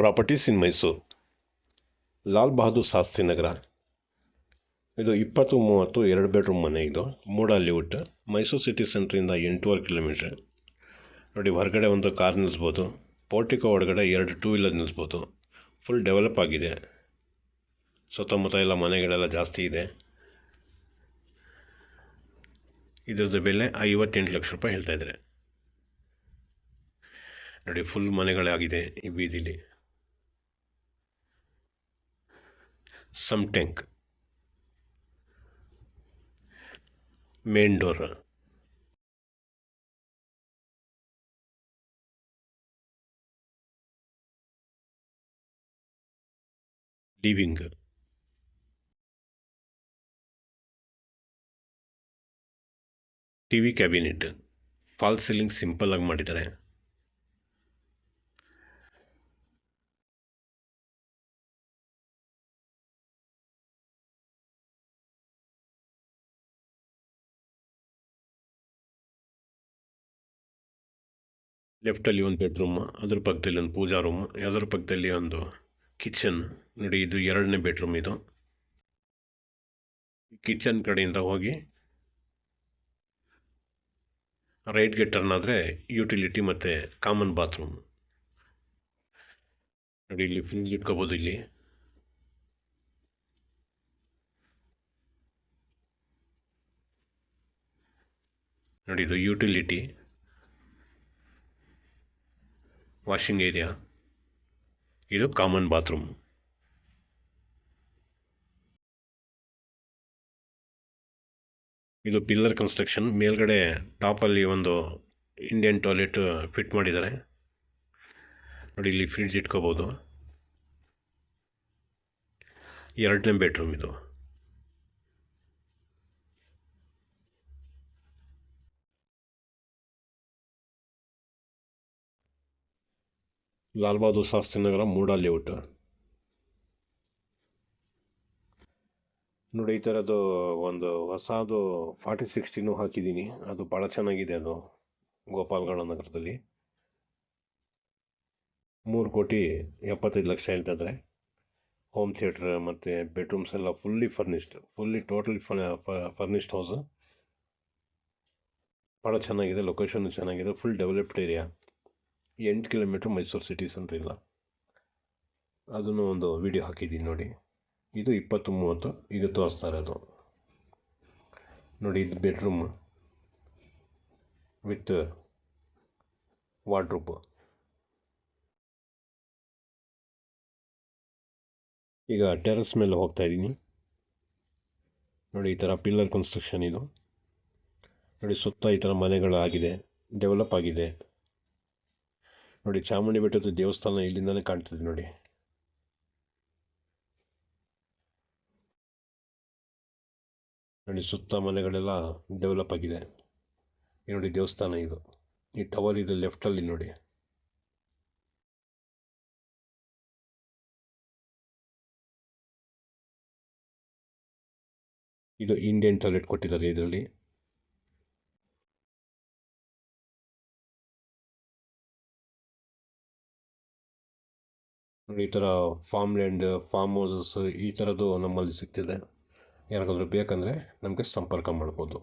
Properties in Mysuru. Lal Bahadur Shastri Nagar. ಇದು 20-30 2 bedroom ಮನೆ. ಇದು ಮೂಡ ಲೇಔಟ್, ಮೈಸೂರು ಸಿಟಿ ಸೆಂಟ್ರಿಂದ 8.5 ಕಿಲೋಮೀಟ್ರ್. ನೋಡಿ, ಹೊರಗಡೆ ಒಂದು ಕಾರ್ ನಿಲ್ಲಿಸ್ಬೋದು. ಪೋರ್ಟಿಕೋ ಒಳಗಡೆ 2 ಟೂ ವೀಲರ್ ನಿಲ್ಲಿಸ್ಬೋದು. ಫುಲ್ ಡೆವಲಪ್ ಆಗಿದೆ. ಸುತ್ತಮುತ್ತ ಎಲ್ಲ ಮನೆಗಳೆಲ್ಲ ಜಾಸ್ತಿ ಇದೆ. ಇದ್ರದ್ದು ಬೆಲೆ 58 ಲಕ್ಷ ರೂಪಾಯಿ ಹೇಳ್ತಾಯಿದ್ದಾರೆ. ನೋಡಿ, ಫುಲ್ ಮನೆಗಳಾಗಿದೆ ಈ ಬೀದಿಲಿ. Sump tank, main door, living, TV cabinet, fall ceiling simple ಆಗಿ ಮಾಡಿದ್ದಾರೆ. ಲೆಫ್ಟಲ್ಲಿ ಒಂದು ಬೆಡ್ರೂಮ್, ಅದ್ರ ಪಕ್ಕದಲ್ಲಿ ಒಂದು ಪೂಜಾ ರೂಮ್, ಅದರ ಪಕ್ಕದಲ್ಲಿ ಒಂದು ಕಿಚನ್. ನೋಡಿ, ಇದು 2ನೇ ಬೆಡ್ರೂಮ್. ಇದು ಕಿಚನ್ ಕಡೆಯಿಂದ ಹೋಗಿ ರೈಟ್ಗೆ ಟರ್ನ್ ಆದರೆ ಯುಟಿಲಿಟಿ ಮತ್ತು ಕಾಮನ್ ಬಾತ್ರೂಮ್. ನೋಡಿ, ಇಲ್ಲಿ ಫ್ರಿಜ್ ಇಟ್ಕೋಬೋದು. ಇಲ್ಲಿ ನೋಡಿ, ಇದು ಯುಟಿಲಿಟಿ, ವಾಷಿಂಗ್ ಏರಿಯಾ, ಇದು ಕಾಮನ್ ಬಾತ್ರೂಮ್. ಇದು ಪಿಲ್ಲರ್ ಕನ್ಸ್ಟ್ರಕ್ಷನ್. ಮೇಲ್ಗಡೆ ಟಾಪಲ್ಲಿ ಒಂದು ಇಂಡಿಯನ್ ಟಾಯ್ಲೆಟ್ ಫಿಟ್ ಮಾಡಿದ್ದಾರೆ. ನೋಡಿ, ಇಲ್ಲಿ ಫ್ರಿಡ್ಜ್ ಇಟ್ಕೋಬೋದು. 2ನೇ ಬೆಡ್ರೂಮ್ ಇದು. ಲಾಲ್ ಬಹದ್ದೂರ್ ಶಾಸ್ತ್ರಿ ನಗರ, ಮೂಡ ಲೇಔಟ್. ನೋಡಿ, ಈ ಥರದ್ದು ಒಂದು ಹೊಸದು 40-60 ಹಾಕಿದ್ದೀನಿ. ಅದು ಭಾಳ ಚೆನ್ನಾಗಿದೆ. ಅದು ಗೋಪಾಲ್ಗೌಡ ನಗರದಲ್ಲಿ 3,75,00,000 ಹೇಳ್ತಿದ್ರೆ. ಹೋಮ್ ಥಿಯೇಟ್ರ್ ಮತ್ತು ಬೆಡ್ರೂಮ್ಸ್ ಎಲ್ಲ ಫುಲ್ಲಿ ಟೋಟಲಿ ಫರ್ನಿಶ್ಡ್ ಹೌಸು. ಭಾಳ ಚೆನ್ನಾಗಿದೆ. ಲೊಕೇಶನ್ನು ಚೆನ್ನಾಗಿದೆ. Full developed area. 8 kilometre Mysuru city ಸೆಂಟ್ರಿಂದ. ಅದನ್ನು ಒಂದು ವಿಡಿಯೋ ಹಾಕಿದ್ದೀನಿ ನೋಡಿ. ಇದು 20-30 ಈಗ ತೋರಿಸ್ತಾ ಇರೋದು. ನೋಡಿ, ಇದು ಬೆಡ್ರೂಮ್ ವಿತ್ ವಾರ್ಡ್ರೋಬ್. ಈಗ ಟೆರೆಸ್ ಮೇಲೆ ಹೋಗ್ತಾ ಇದ್ದೀನಿ. ನೋಡಿ, ಈ ಥರ ಪಿಲ್ಲರ್ ಕನ್ಸ್ಟ್ರಕ್ಷನ್ ಇದು. ನೋಡಿ, ಸುತ್ತ ಈ ಥರ ಮನೆಗಳಾಗಿದೆ, ಡೆವಲಪ್ ಆಗಿದೆ. ನೋಡಿ, ಚಾಮುಂಡಿ ಬೆಟ್ಟದ ದೇವಸ್ಥಾನ ಇಲ್ಲಿಂದಲೇ ಕಾಣ್ತದೆ. ನೋಡಿ, ಸುತ್ತ ಮನೆಗಳೆಲ್ಲ ಡೆವಲಪ್ ಆಗಿದೆ. ನೋಡಿ, ದೇವಸ್ಥಾನ ಇದು. ಈ ಟವರ್ ಇದು ಲೆಫ್ಟಲ್ಲಿ ನೋಡಿ. ಇದು ಇಂಡಿಯನ್ ಟಾಯ್ಲೆಟ್ ಕೊಟ್ಟಿದ್ದಾರೆ ಇದರಲ್ಲಿ. ನೋಡಿ, ಈ ಥರ ಫಾರ್ಮ್ ಲ್ಯಾಂಡ್, ಫಾರ್ಮ್ ಹೌಸಸ್ ಈ ಥರದ್ದು ನಮ್ಮಲ್ಲಿ ಸಿಗ್ತಿದೆ. ಯಾರಿಗಾದ್ರೂ ಬೇಕಂದರೆ ನಮಗೆ ಸಂಪರ್ಕ ಮಾಡ್ಬೋದು.